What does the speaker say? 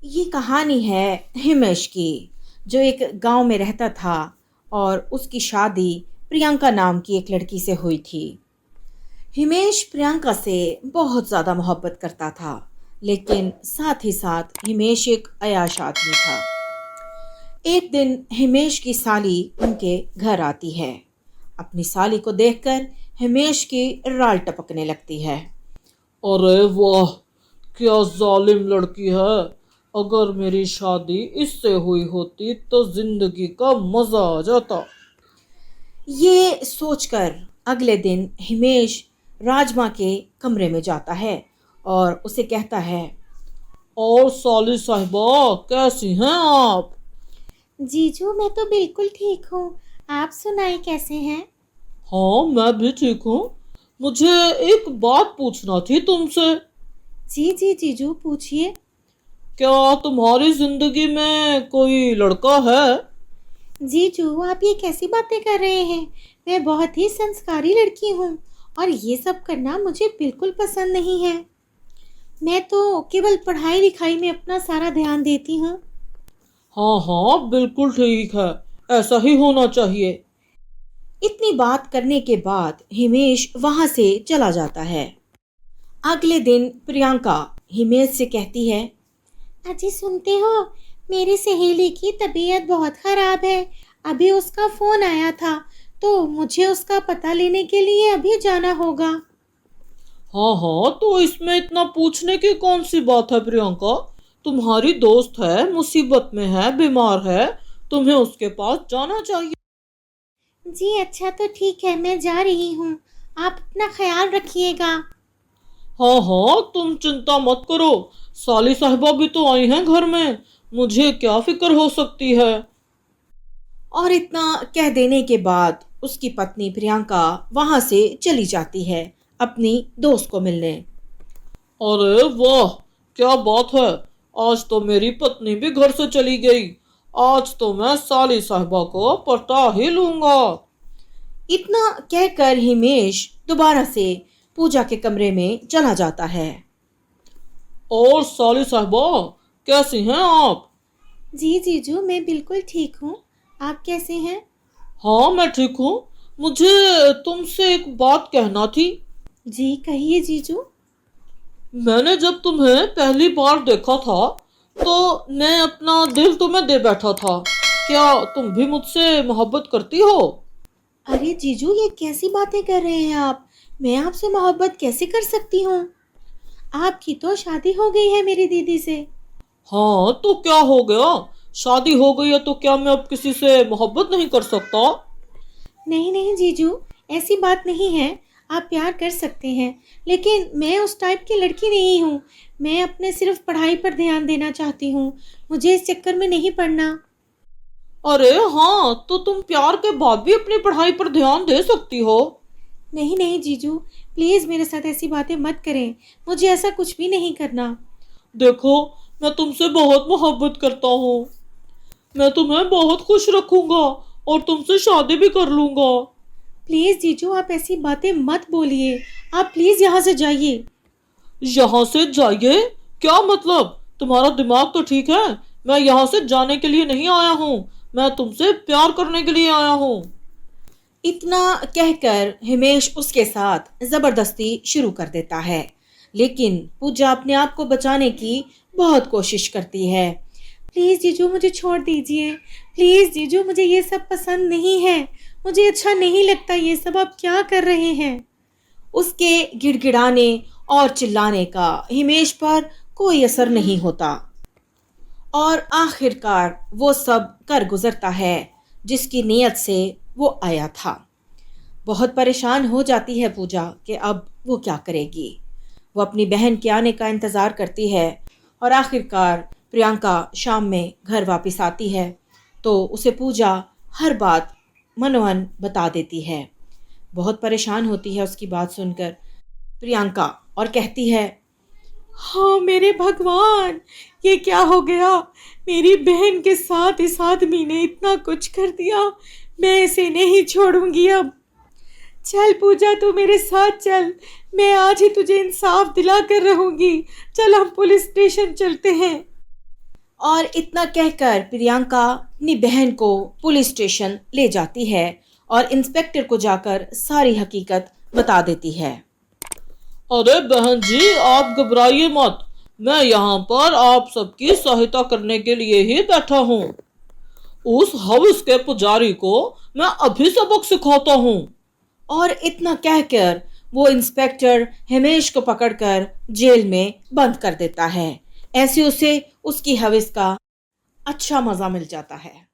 ये कहानी है हिमेश की, जो एक गांव में रहता था और उसकी शादी प्रियंका नाम की एक लड़की से हुई थी। हिमेश प्रियंका से बहुत ज़्यादा मोहब्बत करता था, लेकिन साथ ही साथ हिमेश एक अयाश आदमी था। एक दिन हिमेश की साली उनके घर आती है। अपनी साली को देखकर हिमेश की राल टपकने लगती है। अरे वाह, क्या जालिम लड़की है। अगर मेरी शादी इससे हुई होती तो जिंदगी का मजा आ जाता। ये सोचकर अगले दिन हिमेश राजमा के कमरे में जाता है और उसे कहता है, और साली साहिबा, कैसी हैं आप? जीजू मैं तो बिल्कुल ठीक हूँ। आप सुनाए कैसे हैं? हाँ, मैं भी ठीक हूँ। मुझे एक बात पूछना थी तुमसे। जी जी जीजू पूछिए। क्या तुम्हारी जिंदगी में कोई लड़का है? जीजू आप ये कैसी बातें कर रहे हैं? मैं बहुत ही संस्कारी लड़की हूँ और ये सब करना मुझे बिल्कुल पसंद नहीं है। मैं तो केवल पढ़ाई लिखाई में अपना सारा ध्यान देती हूँ। हाँ हाँ, बिल्कुल ठीक है। ऐसा ही होना चाहिए। इतनी बात करने के बाद हिमेश वहां से चला जाता है। अगले दिन प्रियंका हिमेश से कहती है, अजी सुनते हो, मेरी सहेली की तबीयत बहुत खराब है। अभी उसका फोन आया था, तो मुझे उसका पता लेने के लिए अभी जाना होगा। हाँ हाँ, तो इसमें इतना पूछने की कौन सी बात है प्रियंका। तुम्हारी दोस्त है, मुसीबत में है, बीमार है, तुम्हें उसके पास जाना चाहिए। जी अच्छा तो ठीक है, मैं जा रही हूँ। आप अपना ख्याल रखिएगा। हाँ हाँ, तुम चिंता मत करो। साली साहिबा भी तो आई हैं घर में, मुझे क्या फिक्र हो सकती है। और इतना कह देने के बाद उसकी पत्नी प्रियंका वहां से चली जाती है अपनी दोस्त को मिलने। अरे वाह, क्या बात है। आज तो मेरी पत्नी भी घर से चली गई। आज तो मैं साली साहिबा को पटा ही लूंगा। इतना कहकर हिमेश दोबारा से पूजा के कमरे में चला जाता है। और साली साहिबा, कैसी हैं आप? जी जीजू मैं बिल्कुल ठीक हूँ। आप कैसे हैं? हाँ, मैं ठीक हूँ। मुझे तुमसे एक बात कहना थी। जी कहिए जीजू। मैंने जब तुम्हें पहली बार देखा था तो मैं अपना दिल तुम्हें दे बैठा था। क्या तुम भी मुझसे मोहब्बत करती हो? अरे जीजू ये कैसी बातें कर रहे हैं आप? मैं आपसे मोहब्बत कैसे कर सकती हूँ? आपकी तो शादी हो गई है मेरी दीदी से। हाँ, तो क्या हो गया? शादी हो गई है तो क्या मैं अब किसी से मोहब्बत नहीं कर सकता? नहीं नहीं जीजू, ऐसी बात नहीं है। आप प्यार कर सकते हैं, लेकिन मैं उस टाइप की लड़की नहीं हूँ। मैं अपने सिर्फ पढ़ाई पर ध्यान देना चाहती हूँ। मुझे इस चक्कर में नहीं पड़ना। अरे हाँ, तो तुम प्यार के बाद भी अपनी पढ़ाई पर ध्यान दे सकती हो। नहीं नहीं जीजू, प्लीज़ मेरे साथ ऐसी बातें मत करें। मुझे ऐसा कुछ भी नहीं करना। देखो, मैं तुमसे बहुत मोहब्बत करता हूँ। मैं तुम्हें बहुत खुश रखूंगा और तुमसे शादी भी कर लूंगा। प्लीज़ जीजू आप ऐसी बातें मत बोलिए। आप प्लीज़ यहाँ से जाइए। यहाँ से जाइए? क्या मतलब? तुम्हारा दिमाग तो ठीक है। मैं यहाँ से जाने के लिए नहीं आया हूँ, मैं तुमसे प्यार करने के लिए आया हूँ। इतना कहकर हिमेश उसके साथ जबरदस्ती शुरू कर देता है, लेकिन पूजा अपने आप को बचाने की बहुत कोशिश करती है। प्लीज़ जीजू मुझे छोड़ दीजिए। प्लीज़ जीजू मुझे ये सब पसंद नहीं है। मुझे अच्छा नहीं लगता ये सब। आप क्या कर रहे हैं? उसके गिड़गिड़ाने और चिल्लाने का हिमेश पर कोई असर नहीं होता और आखिरकार वो सब कर गुजरता है जिसकी नीयत से वो आया था। बहुत परेशान हो जाती है पूजा कि अब वो क्या करेगी। वो अपनी बहन के आने का इंतज़ार करती है और आखिरकार प्रियंका शाम में घर वापस आती है तो उसे पूजा हर बात मनोहन बता देती है। बहुत परेशान होती है उसकी बात सुनकर प्रियंका और कहती है, हाँ मेरे भगवान, ये क्या हो गया? मेरी बहन के साथ इस आदमी ने इतना कुछ कर दिया। मैं इसे नहीं छोड़ूंगी अब। चल पूजा तू मेरे साथ चल। मैं आज ही तुझे इंसाफ दिला कर रहूंगी। चल हम पुलिस स्टेशन चलते हैं। और इतना कहकर प्रियंका अपनी बहन को पुलिस स्टेशन ले जाती है और इंस्पेक्टर को जाकर सारी हकीकत बता देती है। अरे बहन जी, आप घबराइए मत। मैं यहाँ पर आप सबकी सहायता करने के लिए ही बैठा हूँ। उस हवस के पुजारी को मैं अभी सबक सिखाता हूँ। और इतना कहकर वो इंस्पेक्टर हिमेश को पकड़कर जेल में बंद कर देता है। ऐसे उसे उसकी हवस का अच्छा मजा मिल जाता है।